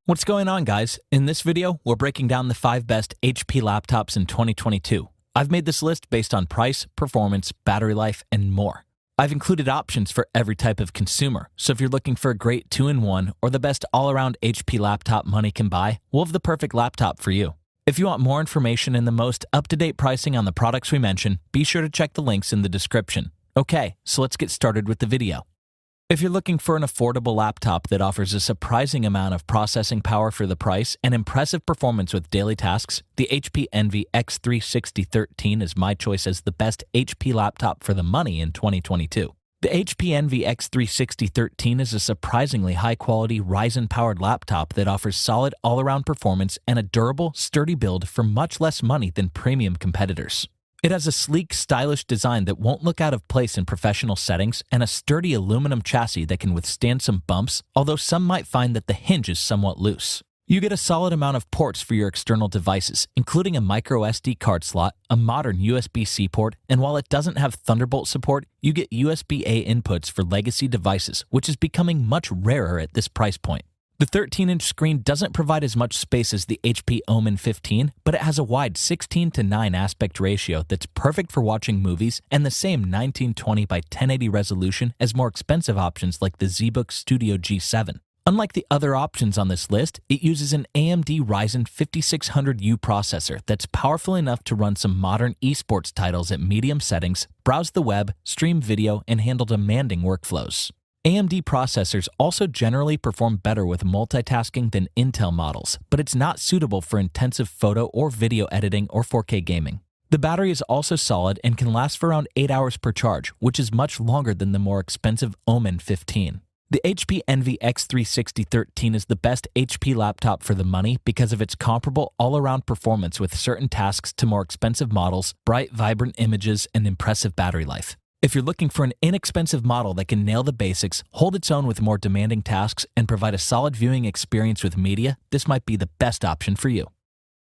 What's going on, guys? In this video, we're breaking down the 5 best HP laptops in 2022. I've made this list based on price, performance, battery life, and more. I've included options for every type of consumer, so if you're looking for a great 2-in-1 or the best all-around HP laptop money can buy, we'll have the perfect laptop for you. If you want more information and the most up-to-date pricing on the products we mention, be sure to check the links in the description. Okay, so let's get started with the video. If you're looking for an affordable laptop that offers a surprising amount of processing power for the price and impressive performance with daily tasks, the HP Envy X36013 is my choice as the best HP laptop for the money in 2022. The HP Envy X36013 is a surprisingly high-quality Ryzen-powered laptop that offers solid all-around performance and a durable, sturdy build for much less money than premium competitors. It has a sleek, stylish design that won't look out of place in professional settings and a sturdy aluminum chassis that can withstand some bumps, although some might find that the hinge is somewhat loose. You get a solid amount of ports for your external devices, including a micro SD card slot, a modern USB-C port, and while it doesn't have Thunderbolt support, you get USB-A inputs for legacy devices, which is becoming much rarer at this price point. The 13-inch screen doesn't provide as much space as the HP Omen 15, but it has a wide 16:9 aspect ratio that's perfect for watching movies and the same 1920 by 1080 resolution as more expensive options like the ZBook Studio G7. Unlike the other options on this list, it uses an AMD Ryzen 5600U processor that's powerful enough to run some modern esports titles at medium settings, browse the web, stream video, and handle demanding workflows. AMD processors also generally perform better with multitasking than Intel models, but it's not suitable for intensive photo or video editing or 4K gaming. The battery is also solid and can last for around 8 hours per charge, which is much longer than the more expensive Omen 15. The HP Envy X36013 is the best HP laptop for the money because of its comparable all-around performance with certain tasks to more expensive models, bright, vibrant images, and impressive battery life. If you're looking for an inexpensive model that can nail the basics, hold its own with more demanding tasks, and provide a solid viewing experience with media, this might be the best option for you.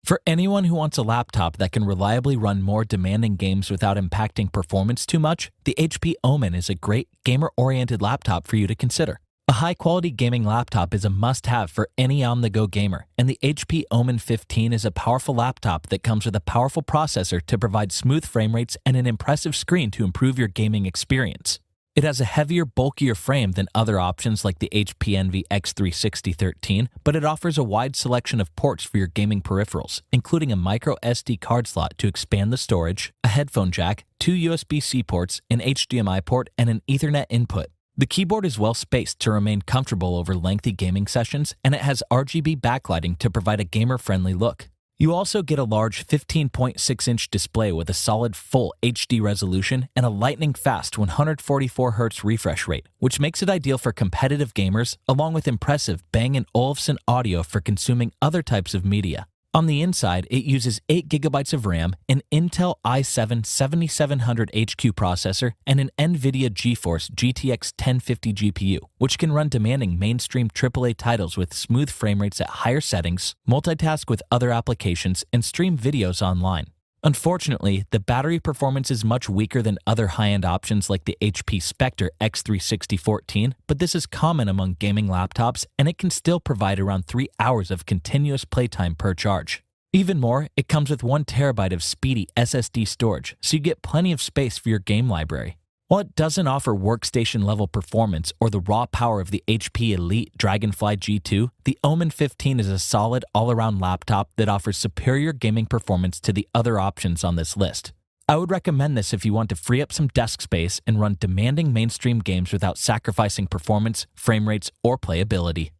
For anyone who wants a laptop that can reliably run more demanding games without impacting performance too much, the HP Omen is a great gamer-oriented laptop for you to consider. A high-quality gaming laptop is a must-have for any on-the-go gamer, and the HP Omen 15 is a powerful laptop that comes with a powerful processor to provide smooth frame rates and an impressive screen to improve your gaming experience. It has a heavier, bulkier frame than other options like the HP Envy X36013, but it offers a wide selection of ports for your gaming peripherals, including a micro SD card slot to expand the storage, a headphone jack, 2 USB-C ports, an HDMI port, and an Ethernet input. The keyboard is well spaced to remain comfortable over lengthy gaming sessions, and it has RGB backlighting to provide a gamer-friendly look. You also get a large 15.6-inch display with a solid full HD resolution and a lightning-fast 144Hz refresh rate, which makes it ideal for competitive gamers, along with impressive Bang & Olufsen audio for consuming other types of media. On the inside, it uses 8 GB of RAM, an Intel i7 7700HQ processor, and an NVIDIA GeForce GTX 1050 GPU, which can run demanding mainstream AAA titles with smooth frame rates at higher settings, multitask with other applications, and stream videos online. Unfortunately, the battery performance is much weaker than other high-end options like the HP Spectre X36014, but this is common among gaming laptops, and it can still provide around 3 hours of continuous playtime per charge. Even more, it comes with 1 TB of speedy SSD storage, so you get plenty of space for your game library. While it doesn't offer workstation-level performance or the raw power of the HP Elite Dragonfly G2, the Omen 15 is a solid all-around laptop that offers superior gaming performance to the other options on this list. I would recommend this if you want to free up some desk space and run demanding mainstream games without sacrificing performance, frame rates, or playability.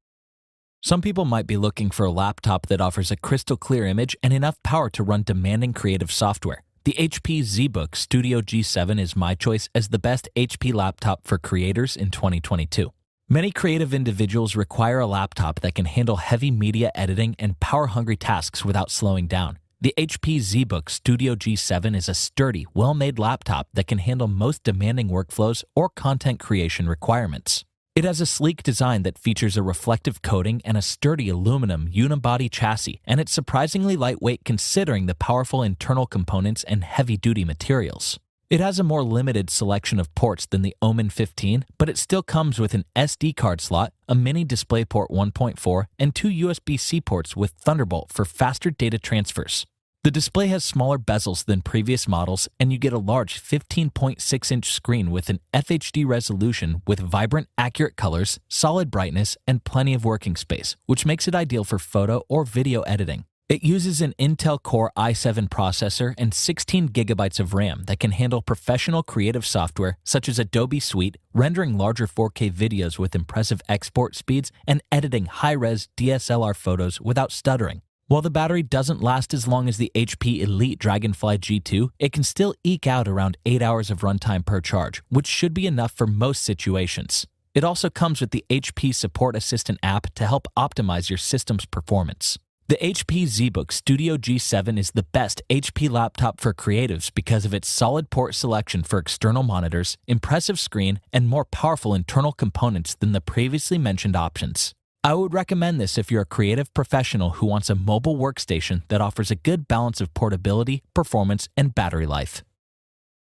Some people might be looking for a laptop that offers a crystal clear image and enough power to run demanding creative software. The HP ZBook Studio G7 is my choice as the best HP laptop for creators in 2022. Many creative individuals require a laptop that can handle heavy media editing and power-hungry tasks without slowing down. The HP ZBook Studio G7 is a sturdy, well-made laptop that can handle most demanding workflows or content creation requirements. It has a sleek design that features a reflective coating and a sturdy aluminum unibody chassis, and it's surprisingly lightweight considering the powerful internal components and heavy-duty materials. It has a more limited selection of ports than the Omen 15, but it still comes with an SD card slot, a mini DisplayPort 1.4, and 2 USB-C ports with Thunderbolt for faster data transfers. The display has smaller bezels than previous models, and you get a large 15.6-inch screen with an FHD resolution with vibrant, accurate colors, solid brightness, and plenty of working space, which makes it ideal for photo or video editing. It uses an Intel Core i7 processor and 16 gigabytes of RAM that can handle professional creative software such as Adobe Suite, rendering larger 4K videos with impressive export speeds, and editing high-res DSLR photos without stuttering. While the battery doesn't last as long as the HP Elite Dragonfly G2, it can still eke out around 8 hours of runtime per charge, which should be enough for most situations. It also comes with the HP Support Assistant app to help optimize your system's performance. The HP ZBook Studio G7 is the best HP laptop for creatives because of its solid port selection for external monitors, impressive screen, and more powerful internal components than the previously mentioned options. I would recommend this if you're a creative professional who wants a mobile workstation that offers a good balance of portability, performance, and battery life.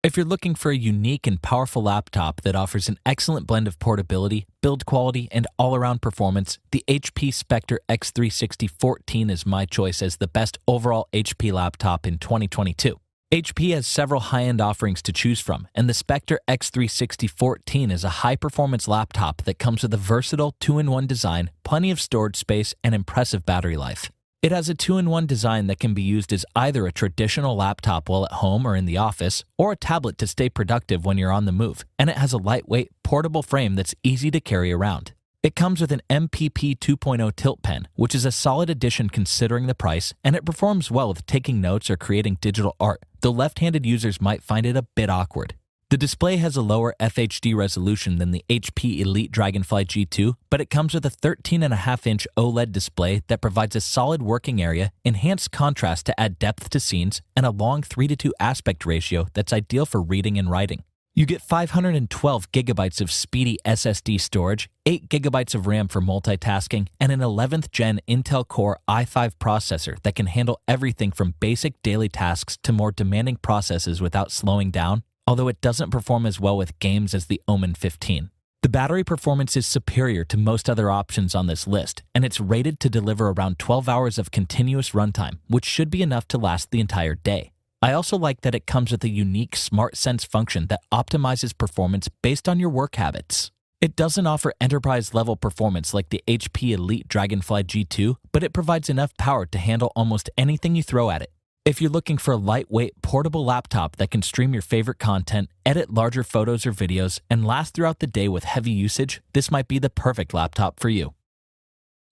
If you're looking for a unique and powerful laptop that offers an excellent blend of portability, build quality, and all-around performance, the HP Spectre X360 is my choice as the best overall HP laptop in 2022. HP has several high-end offerings to choose from, and the Spectre X360 is a high-performance laptop that comes with a versatile 2-in-1 design, plenty of storage space, and impressive battery life. It has a 2-in-1 design that can be used as either a traditional laptop while at home or in the office, or a tablet to stay productive when you're on the move, and it has a lightweight, portable frame that's easy to carry around. It comes with an MPP 2.0 tilt pen, which is a solid addition considering the price, and it performs well with taking notes or creating digital art, though left-handed users might find it a bit awkward. The display has a lower FHD resolution than the HP Elite Dragonfly G2, but it comes with a 13.5-inch OLED display that provides a solid working area, enhanced contrast to add depth to scenes, and a long 3:2 aspect ratio that's ideal for reading and writing. You get 512 gigabytes of speedy SSD storage, 8 gigabytes of RAM for multitasking, and an 11th gen Intel Core i5 processor that can handle everything from basic daily tasks to more demanding processes without slowing down, although it doesn't perform as well with games as the Omen 15. The battery performance is superior to most other options on this list, and it's rated to deliver around 12 hours of continuous runtime, which should be enough to last the entire day. I also like that it comes with a unique Smart Sense function that optimizes performance based on your work habits. It doesn't offer enterprise-level performance like the HP Elite Dragonfly G2, but it provides enough power to handle almost anything you throw at it. If you're looking for a lightweight, portable laptop that can stream your favorite content, edit larger photos or videos, and last throughout the day with heavy usage, this might be the perfect laptop for you.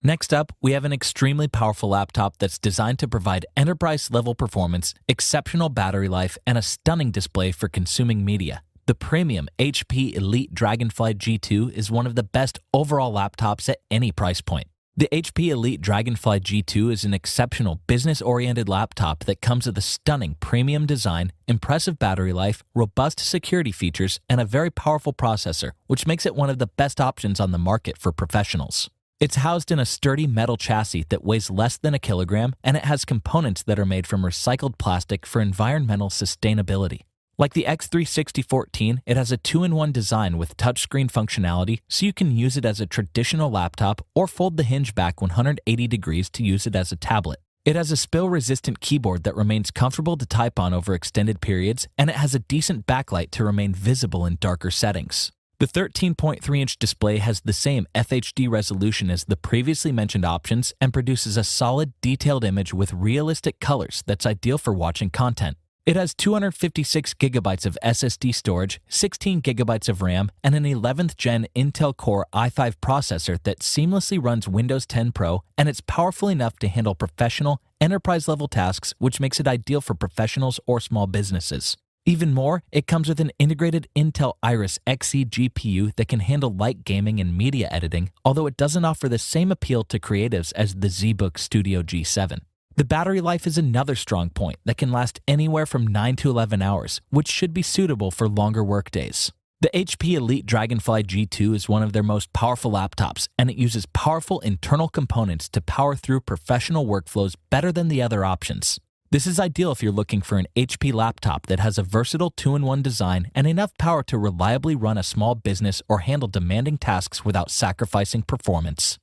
Next up, we have an extremely powerful laptop that's designed to provide enterprise-level performance, exceptional battery life, and a stunning display for consuming media. The premium HP Elite Dragonfly G2 is one of the best overall laptops at any price point. The HP Elite Dragonfly G2 is an exceptional business-oriented laptop that comes with a stunning premium design, impressive battery life, robust security features, and a very powerful processor, which makes it one of the best options on the market for professionals. It's housed in a sturdy metal chassis that weighs less than a kilogram, and it has components that are made from recycled plastic for environmental sustainability. Like the X360 it has a 2-in-1 design with touchscreen functionality, so you can use it as a traditional laptop or fold the hinge back 180 degrees to use it as a tablet. It has a spill-resistant keyboard that remains comfortable to type on over extended periods, and it has a decent backlight to remain visible in darker settings. The 13.3-inch display has the same FHD resolution as the previously mentioned options and produces a solid, detailed image with realistic colors that's ideal for watching content. It has 256 gigabytes of SSD storage, 16 gigabytes of RAM, and an 11th gen Intel Core i5 processor that seamlessly runs Windows 10 Pro, and it's powerful enough to handle professional, enterprise-level tasks, which makes it ideal for professionals or small businesses. Even more, it comes with an integrated Intel Iris Xe GPU that can handle light gaming and media editing, although it doesn't offer the same appeal to creatives as the ZBook Studio G7. The battery life is another strong point that can last anywhere from 9 to 11 hours, which should be suitable for longer workdays. The HP Elite Dragonfly G2 is one of their most powerful laptops, and it uses powerful internal components to power through professional workflows better than the other options. This is ideal if you're looking for an HP laptop that has a versatile 2-in-1 design and enough power to reliably run a small business or handle demanding tasks without sacrificing performance.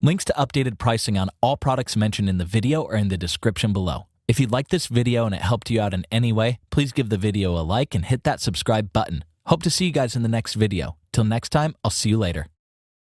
Links to updated pricing on all products mentioned in the video are in the description below. If you liked this video and it helped you out in any way, please give the video a like and hit that subscribe button. Hope to see you guys in the next video. Till next time, I'll see you later.